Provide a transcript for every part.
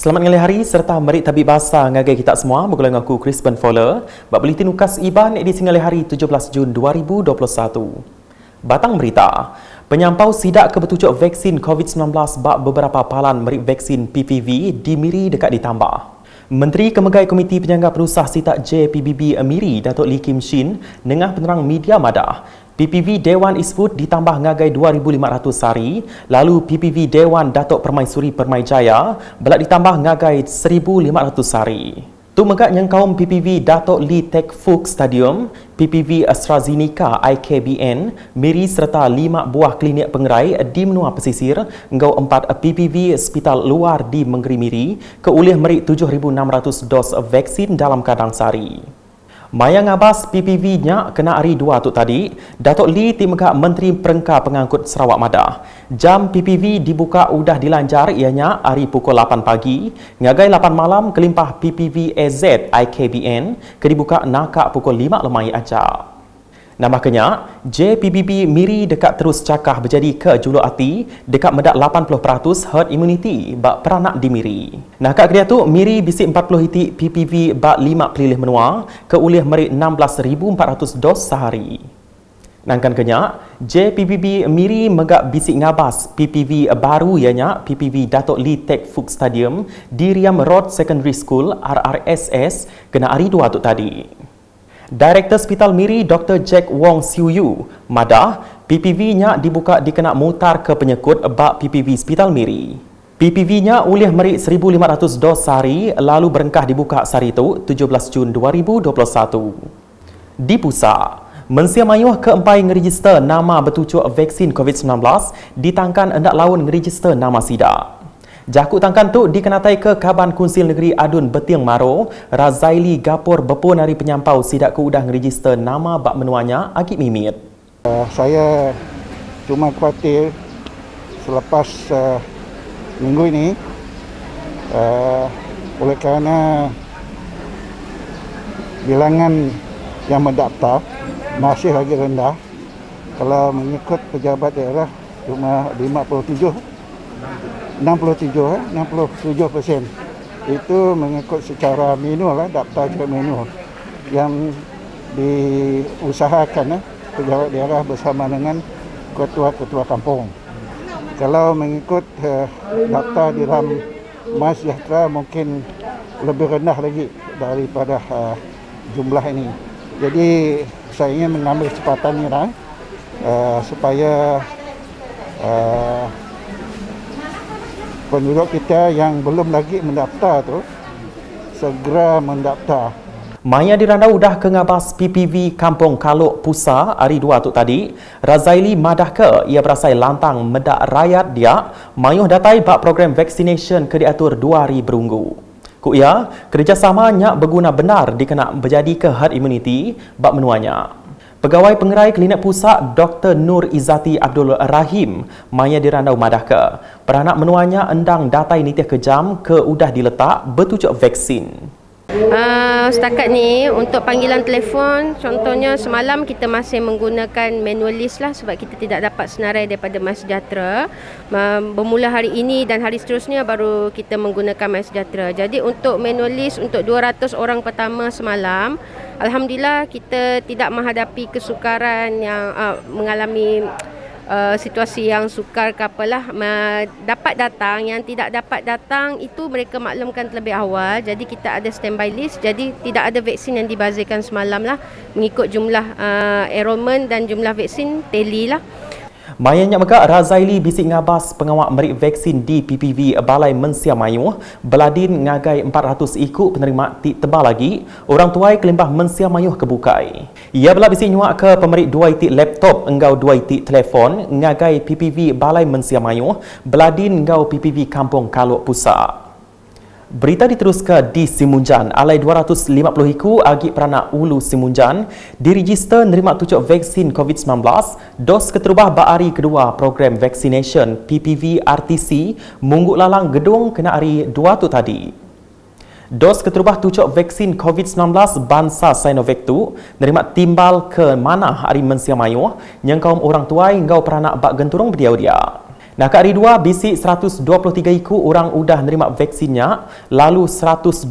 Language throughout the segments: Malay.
Selamat ngali hari serta merik tabik bahasa ngagai kita semua. Bergula dengan aku Chris Ben Fowler. Bak buletin ukas IBAN edisi ngali hari 17 Jun 2021. Batang berita. Penyampau sidak kebetujuk vaksin COVID-19 bak beberapa palan merik vaksin PPV di Miri dekat ditambah. Menteri Kemegai Komiti Penyangga Perusah Sitak JPBB Miri, Datuk Lee Kim Shin, nengah penerang media madah. PPV Dewan Isfut ditambah ngagai 2,500 hari, lalu PPV Dewan Datuk Permaisuri Permaijaya belak ditambah ngagai 1,500 hari. Tu megak nyengkaum PPV Datuk Lee Tek Fook Stadium, PPV AstraZeneca IKBN, Miri serta 5 buah klinik pengerai di menua pesisir, engkau 4 PPV hospital luar di Menggeri Miri, keulih merik 7,600 dos vaksin dalam kadang sehari. Maya ngabas PPV-nya kena hari 2 tu tadi, Datuk Lee timegak Menteri Perengka Pengangkut Sarawak Madah. Jam PPV dibuka udah dilanjar ianya hari pukul 8 pagi, ngagai 8 malam kelimpah PPV AZ IKBN kedibuka nakak pukul 5 lemai aja. Nambahnya, JPBB Miri dekat terus cakah berjadi ke juluk hati dekat medak 80% herd immunity bak peranak di Miri. Nah, kat kedua tu, Miri bisik 40 hitik PPV bak 5 pilih menua ke ulih merik 16,400 dos sehari. Nangkan kenya, JPBB Miri megak bisik ngabas PPV baru ianya PPV Datuk Lee Tek Fook Stadium di Riam Road Secondary School RRSS kena hari 2 tu tadi. Direktur Hospital Miri Dr. Jack Wong Siu Yu, madah PPV-nya dibuka dikena mutar ke penyekut bak PPV Hospital Miri. PPV-nya ulih merik 1,500 dos sehari lalu berengkah dibuka sehari itu 17 Jun 2021. Di Pusat, Mensia Mayuh keempai ngeregister nama bertujuk vaksin COVID-19 ditangkan hendak lawan ngeregister nama sidak. Jakut tangkan tu dikenatai ke Kaban Kunsil Negeri Adun Betiang Maro, Razaili Gapur berpun hari penyampau sidak ke udah ngeregister nama bak menuanya agak mimit. Saya cuma khawatir selepas minggu ini oleh kerana bilangan yang mendaftar masih lagi rendah. Kalau mengikut pejabat daerah cuma 67%. Itu mengikut secara manual daftar secara manual yang diusahakan pejabat daerah bersama dengan ketua-ketua kampung. Kalau mengikut daftar di dalam MySejahtera mungkin lebih rendah lagi daripada jumlah ini. Jadi saya ingin mengambil kesempatan ini supaya penduduk kita yang belum lagi mendaftar tu segera mendaftar. Maya dirandau udah ke ngabas PPV Kampung Kaluk Pusa hari 2 tu tadi. Razaili madah ke ia berasai lantang medak rakyat dia mayuh datai bak program vaccination ke diatur 2 hari berunggu. Ku ia kerjasamanya berguna benar dikena berjadi ke herd immunity bak menuanya. Pegawai pengerai Klinik Pusat Dr. Nur Izzati Abdul Rahim maya dirandau madah ke peranak menuanya endang datai nitih kejam ke udah diletak bertujuk vaksin. Setakat ni untuk panggilan telefon, contohnya semalam kita masih menggunakan manual list lah sebab kita tidak dapat senarai daripada MySejahtera. Bermula hari ini dan hari seterusnya baru kita menggunakan MySejahtera. Jadi untuk manual list untuk 200 orang pertama semalam, alhamdulillah kita tidak menghadapi kesukaran yang mengalami situasi yang sukar ke apalah, dapat datang. Yang tidak dapat datang itu mereka maklumkan terlebih awal. Jadi kita ada standby list. Jadi tidak ada vaksin yang dibazirkan semalam lah, mengikut jumlah enrolment dan jumlah vaksin tally lah. Mayanya megak Razaili bisik ngabas pengawak merik vaksin di PPV Balai Mensia Mayuh beladin ngagai 400 ikut penerima tebal lagi orang tuai kelimpah Mensia Mayuh kebukai. Ia belak bisik nyuak ke pemerik 2 itik laptop engau 2 itik telefon ngagai PPV Balai Mensia Mayuh beladin engau PPV Kampung Kaluk Pusat. Berita diteruskan di Simunjan, alai 250 hiku agi peranak Ulu Simunjan diregister nerima tujuk vaksin COVID-19 dos keterubah bahari kedua program vaccination PPV RTC mungguk lalang gedung kena hari 2 tu tadi. Dos keterubah tujuk vaksin COVID-19 bangsa Sinovac tu nerima timbal ke mana hari Mensia Mayuh yang kaum orang tuai engkau peranak bak genturung beliau dia. Nakak hari 2, bisik 123 ikut orang udah nerima vaksinnya, lalu 127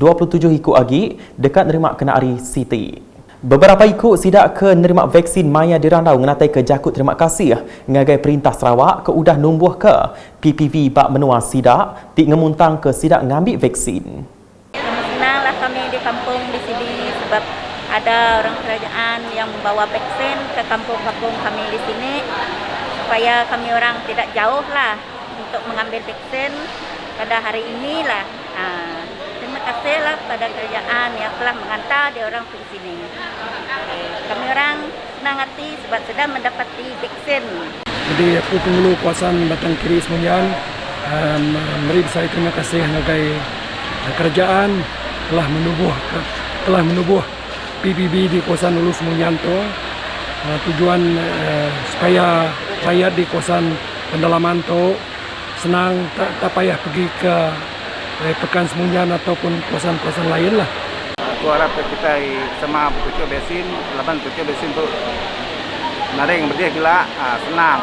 ikut lagi dekat nerima kena hari Siti. Beberapa ikut sidak ke nerima vaksin Maya di Randau ngenatai ke jakut terima kasih ngagai Perintah Sarawak ke udah numbuh ke PPV bak menua sidak tik ngemuntang ke sidak ngambil vaksin. Senanglah kami di kampung di sini sebab ada orang kerajaan yang membawa vaksin ke kampung-kampung kami di sini supaya kami orang tidak jauh lah untuk mengambil vaksin pada hari inilah. Terima kasihlah pada kerajaan yang telah menghantar dia orang ke sini. Kami orang senang hati sebab sudah mendapati vaksin. Jadi aku penghulu kawasan Batang Kiri Semunyan memberi besar terima kasih sebagai kerajaan telah menubuh PPB di kawasan Ulu Semunyan tu. Tujuan supaya rakyat di kawasan pendalaman tu senang tak payah pergi ke Pekan Semunyan ataupun kawasan-kawasan lain lah. Aku harap kita sama betul besin, laban betul besin tu naring berdua gila, senang.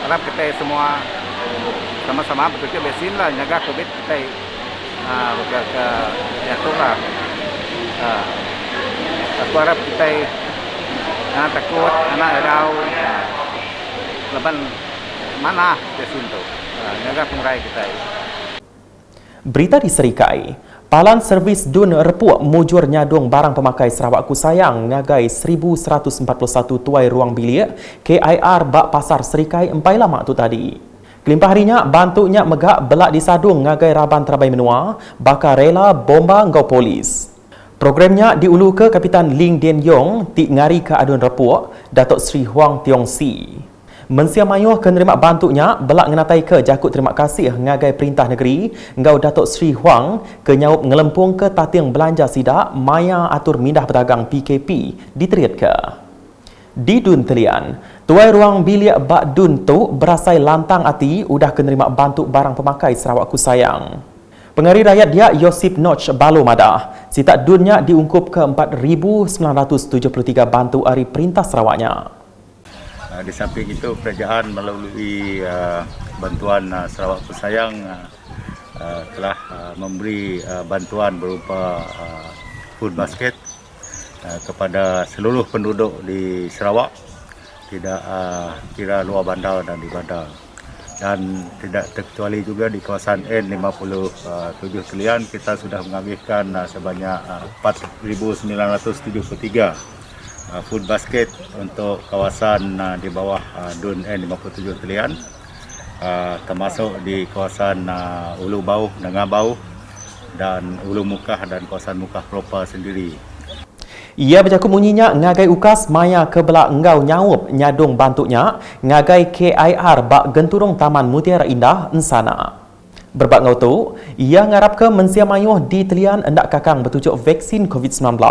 Harap kita semua sama-sama betul besin lah, jaga COVID kita ke jatuh lah. Aku harap kita takut anak erau laban mana besin tu, jaga pengurai kita. Berita di Serikai, Palan Servis Dun Repuk mujur nyadung barang pemakai Sarawak Ku Sayang ngagai 1141 tuai ruang bilik KIR bak Pasar Serikai empai lama tu tadi. Kelimpah harinya bantuknya megak belak disadung ngagai Raban Terabai Menua bakal rela bomba ngau polis. Programnya diulu ke Kapitan Ling Den Yong tik ngari ke adun repuk Datuk Seri Huang Tiong Si. Mensia mayuh ke nerima bantuknya belak ngenatai ke jakut terima kasih ngagai Perintah Negeri ngau Datuk Seri Huang ke nyaup ngelempung ke tatiang belanja sidak maya atur mindah pedagang PKP diteriyat ke. Di Dun Telian, tuai ruang bilik bak Dun tu berasai lantang ati udah ke nerima bantuk barang pemakai Sarawak Ku Sayang. Pengari rakyat dia Yosip Noch Balo Madah, sitak dunnya diungkup ke 4,973 bantu hari Perintah Sarawaknya. Di samping itu, kerajaan melalui bantuan Sarawak Ku Sayang telah memberi bantuan berupa food basket kepada seluruh penduduk di Sarawak, tidak kira luar bandar dan di bandar. Dan tidak terkecuali juga di kawasan N57 Telian, kita sudah mengambilkan sebanyak 4,973 food basket untuk kawasan di bawah Dun N57 Telian, termasuk di kawasan Ulu Bauh, Nengah Bauh dan Ulu Mukah dan kawasan Mukah proper sendiri. Ia bercakap bunyinya ngagai ukas maya ke belak engau nyaup nyadung bantuknya ngagai KIR bak genturung Taman Mutiara Indah Ensana. Berbak ngau tu, ia ngarap ke mensia mayuh di Telian hendak kakang bertujuk vaksin COVID-19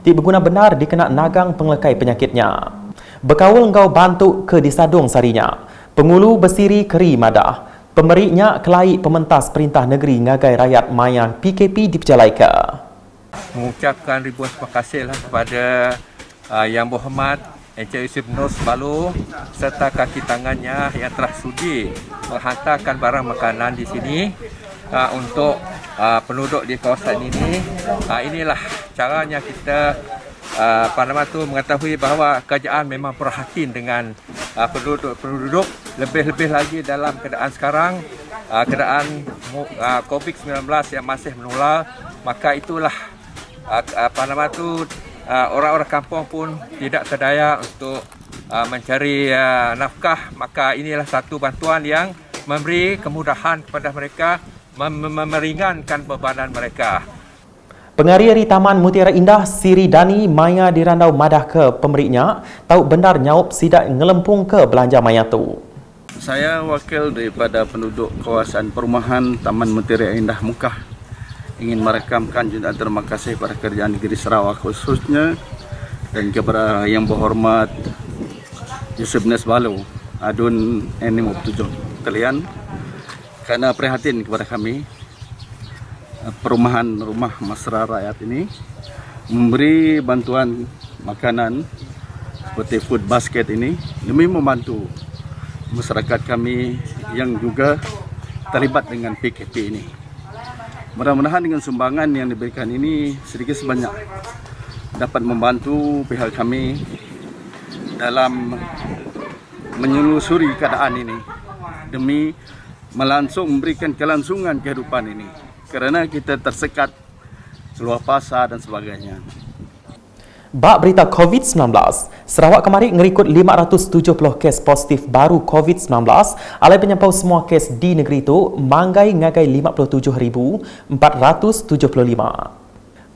tidak berguna benar dikena nagang penglekai penyakitnya. Berkawal engau bantuk ke disadung sarinya. Pengulu bersiri keri madah. Pemberinya kelai pementas Perintah Negeri ngagai rakyat maya PKP diperjalaika. Mengucapkan ribuan terima kasihlah kepada Yang Berhormat Encik Yusuf Noh Balo serta kaki tangannya yang telah sudi menghantarkan barang makanan di sini untuk penduduk di kawasan ini. Inilah caranya kita mengetahui bahawa kerajaan memang perhatian dengan penduduk lebih-lebih lagi dalam keadaan sekarang, keadaan COVID-19 yang masih menular. Maka itulah orang-orang kampung pun tidak terdaya untuk mencari nafkah. Maka inilah satu bantuan yang memberi kemudahan kepada mereka, meringankan bebanan mereka. Pengari-ari Taman Mutiara Indah Siri Dani maya di Randau madah ke pemberinya tahu benar nyaup sidak ngelempung ke belanja maya tu. Saya wakil daripada penduduk kawasan perumahan Taman Mutiara Indah Mukah ingin merekamkan juga terima kasih kepada kerajaan negeri Sarawak khususnya dan kepada Yang Berhormat Yusuf Noh Balo Adun N57 Telian karena prihatin kepada kami perumahan rumah mesra rakyat ini memberi bantuan makanan seperti food basket ini demi membantu masyarakat kami yang juga terlibat dengan PKP ini. Mudah-mudahan dengan sumbangan yang diberikan ini sedikit sebanyak dapat membantu pihak kami dalam menelusuri keadaan ini demi memberikan kelangsungan kehidupan ini, kerana kita tersekat keluar pasar dan sebagainya. Bak berita COVID-19, Sarawak kemarin ngerikut 570 kes positif baru COVID-19, alai penyampau semua kes di negeri itu manggai ngagai 57,475.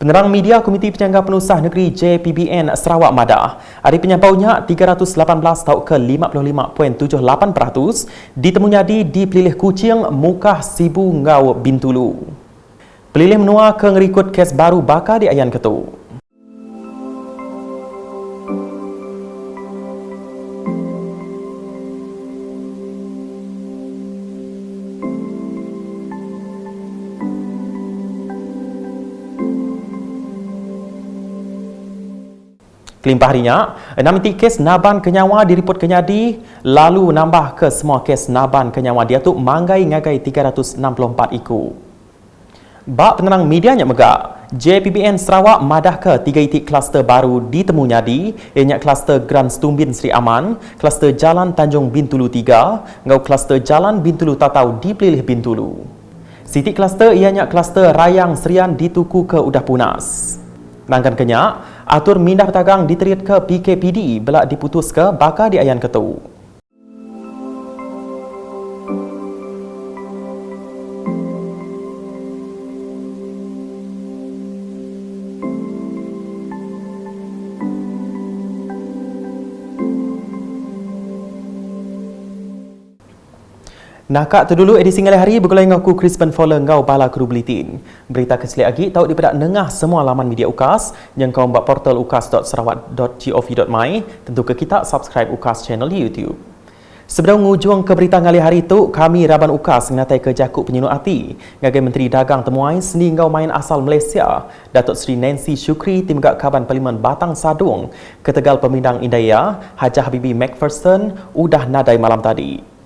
Penerang media Komiti Penyangga Penusah Negeri JPBN Sarawak Madah, ada penyampaunya 318 tau ke 55.78% ditemunyadi di Pelilih Kuching, Mukah, Sibu, Ngau, Bintulu. Pelilih menua ke ngerikut kes baru bakal di Ayan Ketu. Kelimpah harinya, 6 titik kes naban kenyawa diripot kenyadi, lalu nambah ke semua kes naban kenyawa diatuk manggai ngagai 364 iku. Bak penerang medianya megak, JPBN Sarawak madah ke 3 titik kluster baru ditemunyadi, ianya kluster Grand Stumbin Sri Aman, kluster Jalan Tanjung Bintulu 3, ngau kluster Jalan Bintulu Tatau di Pelilih Bintulu. Sitik kluster ianya kluster Rayang Serian di Tuku ke Udah Punas. Nangkan kenyak, atur mindah pedagang diterit ke PKPD belak diputus ke bakal di Ayan Ketu. Nakak terdulu edisi ngalai hari bergulai ngaku Crispin Fowler ngau bala kru buletin. Berita keseli lagi tahu daripada nengah semua laman media UKAS yang kau buat portal ukas.sarawak.gov.my. Tentu ke kita subscribe UKAS channel di YouTube. Sebelum ngujung ke berita ngalai hari itu, kami Raban UKAS ngatai ke jakuk penyinut hati. Ngagai Menteri Dagang Temuai seni ngau main asal Malaysia, Datuk Seri Nancy Shukri Timgak Kaban Parlimen Batang Sadung, Ketegal Pemindang Indaya, Hajah Habibi McPherson udah nadai malam tadi.